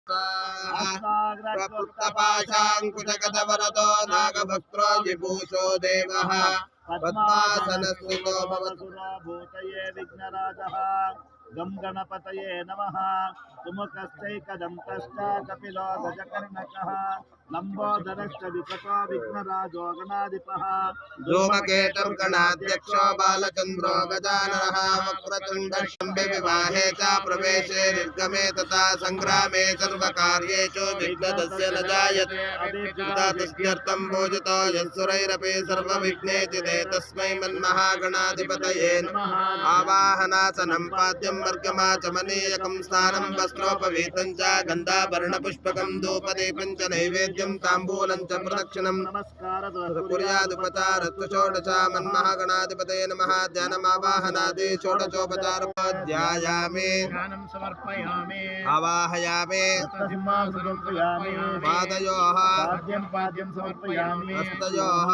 प्रपुत्तपाशाङ्कुशगतवरदो नागभक्त्रो विभूषो देवः पद्मासनस्थितो भवतु भूतये विघ्नराजः गं गणपतये नमः सुमुखश्चैकदन्तश्च कपिलो गजकर्णकः लम्बोदरश्च विकटो विघ्नराजो गणाधिपः धूमकेतुः गणाध्यक्षो बालचन्द्रो गजाननः वक्रतुण्डशम्भे विवाहे च प्रवेशे निर्गमे तथा सङ्ग्रामे सर्वकार्येषु विघ्नस्य न जायते तस्यर्थं पूजितो यस्सुरैरपि सर्वविघ्नेति ते तस्मै मन्महागणाधिपतये नमः आवाहनासनं पाद्यं वर्गमाचमनीयकं स्नानं वस्त्रोपवीतं च गन्धाभरणपुष्पकं धूपदीपं च नैवेद्यं ताम्बूलं च प्रदक्षिणं कुर्यादुपचारस्तु षोडश मन्महागणाधिपतये नमः ध्यानमावाहनादि षोडशोपचारोपाध्यायामि ध्यानं समर्पयामि आवाहयामि समर्पयामि पादयोः पाद्यं समर्पयामि हस्तयोः